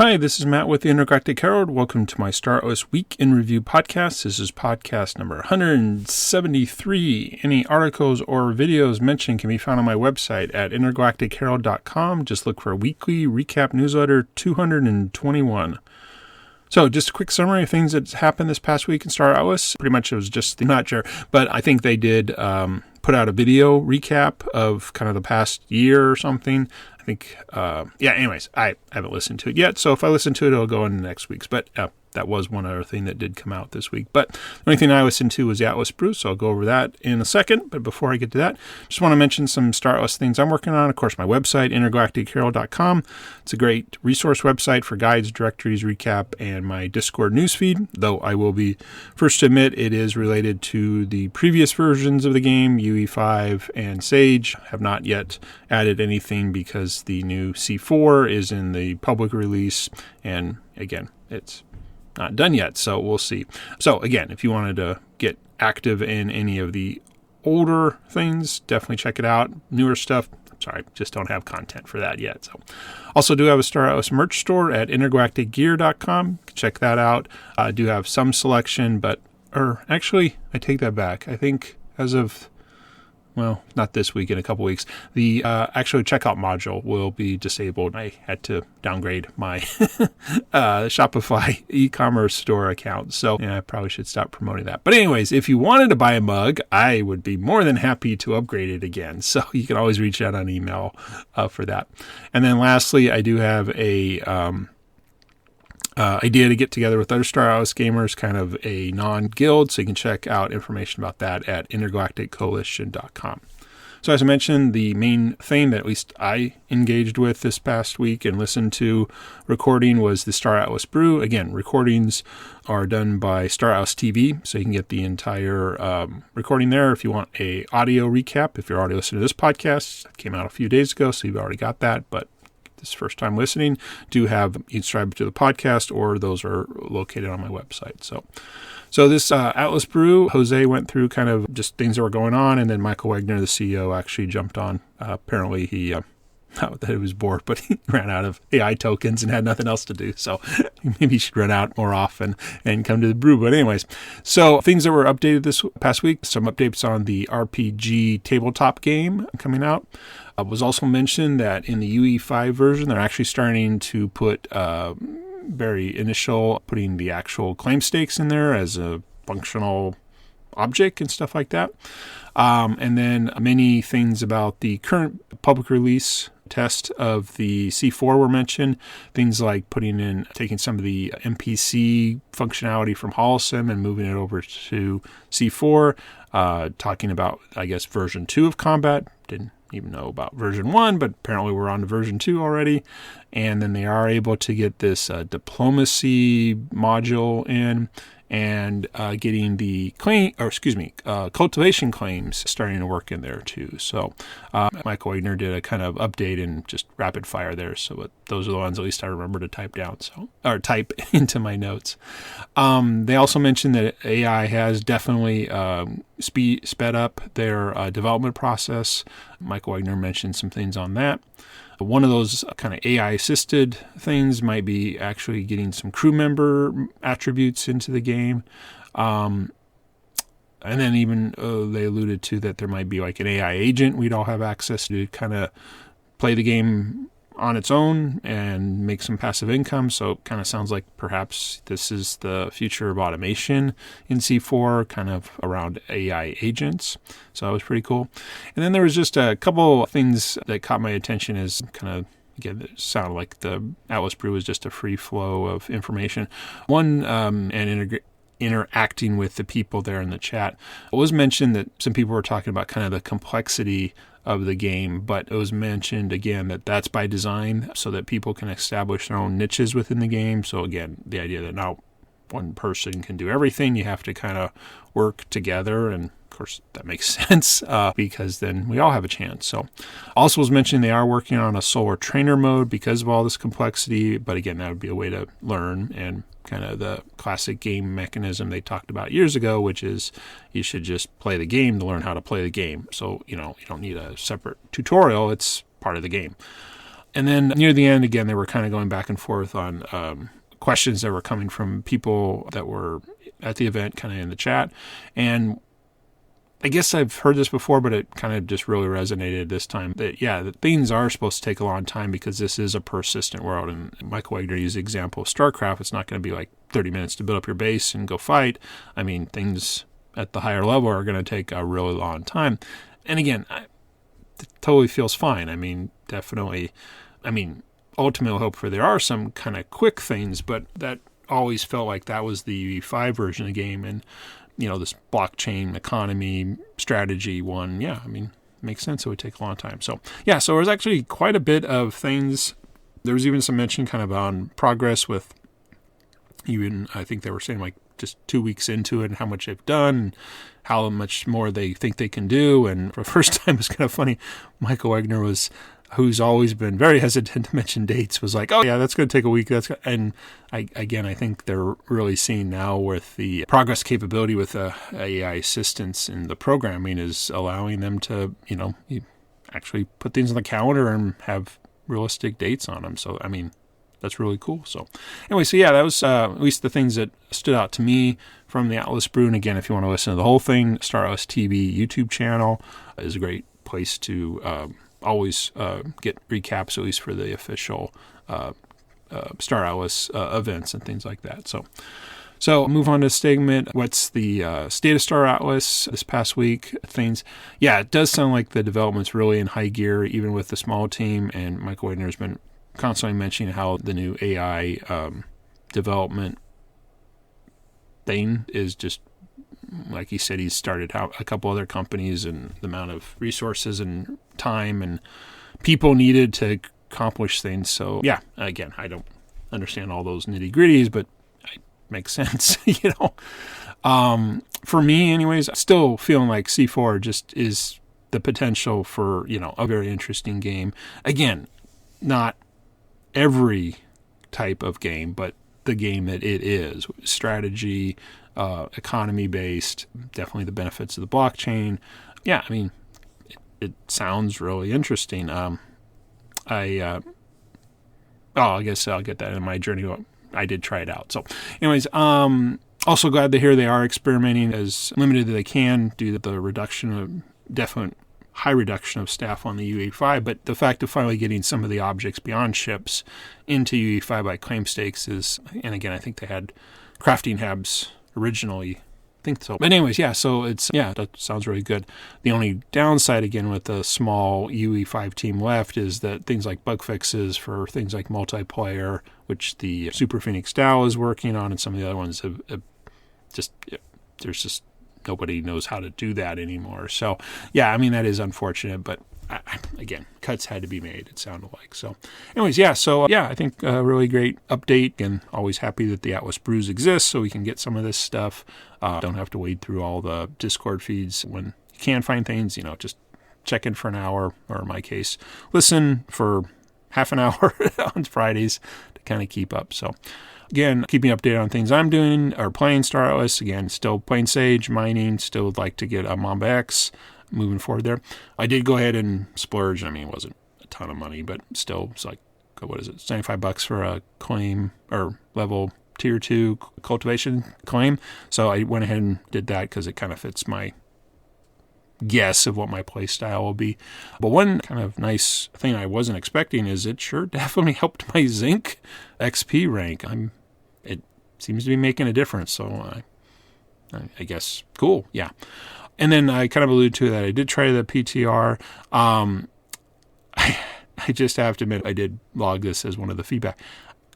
Hi, this is Matt with the Intergalactic Herald. Welcome to my Star OS Week in Review podcast. This is podcast number 173. Any articles or videos mentioned can be found on my website at intergalacticherald.com. Just look for weekly recap newsletter 221. So just a quick summary of things that happened this past week in Star OS. Pretty much it was just, I'm not sure, but I think they did put out a video recap of kind of the past year or something. I think, anyways, I haven't listened to it yet. So if I listen to it, it'll go in next week's. But that was one other thing that did come out this week. But the only thing I listened to was the Atlas Brew, so I'll go over that in a second. But before I get to that, just want to mention some Star OS things I'm working on. Of course, my website, intergalacticherald.com. It's a great resource website for guides, directories, recap, and my Discord newsfeed. Though I will be first to admit it is related to the previous versions of the game, UE5 and Sage. Have not yet added anything because the new C4 is in the public release. And again, it's not done yet, so we'll see. So again, if you wanted to get active in any of the older things, definitely check it out. Newer stuff, sorry, just don't have content for that yet. So also do have a Star OS merch store at intergalacticgear.com. Check that out. I do have some selection, actually, I take that back. I think as of, well, not this week, in a couple weeks, the actual checkout module will be disabled. I had to downgrade my Shopify e-commerce store account, so I probably should stop promoting that. But anyways, if you wanted to buy a mug, I would be more than happy to upgrade it again. So you can always reach out on email for that. And then lastly, I do have a idea to get together with other Star OS gamers, kind of a non-guild, so you can check out information about that at intergalacticcoalition.com. So as I mentioned, the main thing that at least I engaged with this past week and listened to recording was the Star Atlas Brew. Again, recordings are done by Star Atlas TV, so you can get the entire recording there. If you want a audio recap, if you're already listening to this podcast, it came out a few days ago, so you've already got that, but this first time listening, do have you subscribe to the podcast, or those are located on my website. So this Atlas Brew, Jose went through kind of just things that were going on, and then Michael Wagner, the CEO, actually jumped on. Apparently he, not that he was bored, but he ran out of AI tokens and had nothing else to do. So maybe he should run out more often and come to the brew. But anyways, so things that were updated this past week, some updates on the RPG tabletop game coming out. Was also mentioned that in the UE5 version, they're actually starting to put putting the actual claim stakes in there as a functional object and stuff like that. And then many things about the current public release test of the C4 were mentioned. Things like taking some of the NPC functionality from Holosim and moving it over to C4. Talking about, I guess, version 2 of combat. Didn't even know about version 1, but apparently we're on to version 2 already. And then they are able to get this diplomacy module in, and getting the cultivation claims starting to work in there too. So Michael Wagner did a kind of update and just rapid fire there. So those are the ones at least I remember to type down, or type into my notes. They also mentioned that AI has definitely sped up their development process. Michael Wagner mentioned some things on that. One of those kind of AI-assisted things might be actually getting some crew member attributes into the game. And then even they alluded to that there might be like an AI agent we'd all have access to kind of play the game on its own and make some passive income. So it kind of sounds like perhaps this is the future of automation in C4, kind of around AI agents. So that was pretty cool. And then there was just a couple things that caught my attention as kind of, again, it sounded like the Atlas Brew was just a free flow of information. One, interacting with the people there in the chat. It was mentioned that some people were talking about kind of the complexity of the game, but it was mentioned again that that's by design so that people can establish their own niches within the game. So again, the idea that not one person can do everything, you have to kind of work together, and of course that makes sense because then we all have a chance. So also was mentioned they are working on a solar trainer mode because of all this complexity, but again, that would be a way to learn and kind of the classic game mechanism they talked about years ago, which is you should just play the game to learn how to play the game. So, you don't need a separate tutorial. It's part of the game. And then near the end, again, they were kind of going back and forth on questions that were coming from people that were at the event, kind of in the chat. And I guess I've heard this before, but it kind of just really resonated this time that things are supposed to take a long time because this is a persistent world. And Michael Wagner used the example of StarCraft. It's not going to be like 30 minutes to build up your base and go fight. I mean, things at the higher level are going to take a really long time. And again, it totally feels fine. I mean, definitely. I mean, ultimately, I hope for there are some kind of quick things, but that always felt like that was the UE5 version of the game. And this blockchain economy strategy one, I mean, makes sense. It would take a long time. So there was actually quite a bit of things. There was even some mention kind of on progress with even, I think they were saying like just 2 weeks into it and how much they've done and how much more they think they can do. And for the first time, it's kind of funny. Michael Wagner who's always been very hesitant to mention dates, was like, oh yeah, that's going to take a week. And I think they're really seeing now with the progress capability with AI assistance in the programming is allowing them to, you actually put things on the calendar and have realistic dates on them. So, I mean, that's really cool. So anyway, that was at least the things that stood out to me from the Atlas Brew. And again, if you want to listen to the whole thing, Star Atlas TV YouTube channel is a great place to always get recaps, at least for the official Star Atlas events and things like that. So move on to segment. What's the state of Star Atlas this past week? Things. Yeah, it does sound like the development's really in high gear, even with the small team. And Michael Wagner has been constantly mentioning how the new AI development thing is just, like he said, he's started out a couple other companies, and the amount of resources and time and people needed to accomplish things. So again, I don't understand all those nitty gritties, but it makes sense, For me anyways, still feeling like C4 just is the potential for, a very interesting game. Again, not every type of game, but the game that it is. Strategy, economy based, definitely the benefits of the blockchain. I mean, it sounds really interesting. I guess I'll get that in my journey. I did try it out. So anyways, also glad to hear they are experimenting as limited as they can due to the reduction of definite high reduction of staff on the UE5, but the fact of finally getting some of the objects beyond ships into UE5 by claim stakes is, and again, I think they had crafting hubs originally. I think so. But anyways, so that sounds really good. The only downside, again, with the small UE5 team left is that things like bug fixes for things like multiplayer, which the Super Phoenix DAO is working on, and some of the other ones have there's just nobody knows how to do that anymore. So, I mean, that is unfortunate, but again, cuts had to be made, it sounded like. So anyways, I think a really great update, and always happy that the Atlas Brews exist so we can get some of this stuff. Don't have to wade through all the Discord feeds. When you can find things, just check in for an hour, or in my case, listen for half an hour on Fridays to kind of keep up. So again, keeping updated on things I'm doing or playing Star Atlas. Again, still playing Sage, mining, still would like to get a Mamba X, moving forward there. I did go ahead and splurge. I mean, it wasn't a ton of money, but still, it's like, what is it, $75 for a claim or level tier 2 cultivation claim. So I went ahead and did that because it kind of fits my guess of what my play style will be. But one kind of nice thing I wasn't expecting is it sure definitely helped my Zinc XP rank. It seems to be making a difference. So I guess cool. Yeah. And then I kind of alluded to that I did try the PTR. I just have to admit, I did log this as one of the feedback.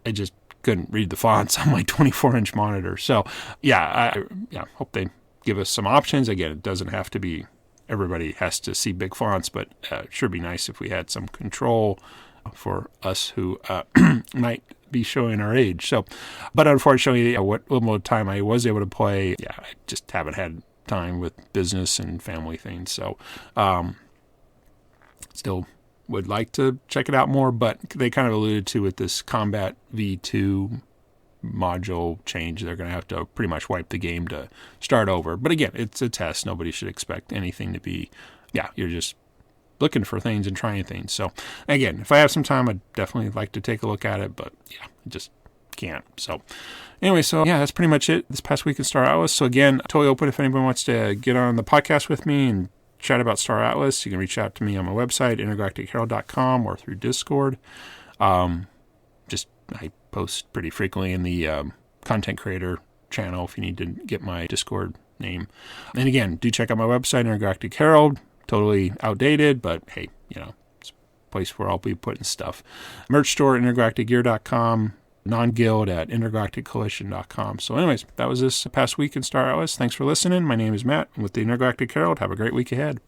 I just couldn't read the fonts on my 24-inch monitor. So I hope they give us some options. Again, it doesn't have to be, everybody has to see big fonts, but it sure be nice if we had some control for us who might be showing our age. So, but unfortunately, what little time I was able to play, I just haven't had time with business and family things. So, still would like to check it out more, but they kind of alluded to with this Combat V2 module change, they're going to have to pretty much wipe the game to start over. But again, it's a test. Nobody should expect anything to be, you're just looking for things and trying things. So again, if I have some time, I'd definitely like to take a look at it, but yeah, I just can't. So anyway, so yeah, that's pretty much it this past week in Star Atlas. So again, totally open if anyone wants to get on the podcast with me and chat about Star Atlas. You can reach out to me on my website, intergalacticherald.com, or through Discord. I post pretty frequently in the content creator channel if you need to get my Discord name. And again, do check out my website, Intergalactic Herald. Totally outdated, but hey, it's a place where I'll be putting stuff. Merch store, intergalacticgear.com. Non-guild at intergalacticcoalition.com. So anyways, that was this past week in Star Atlas. Thanks for listening. My name is Matt with the Intergalactic Herald. Have a great week ahead.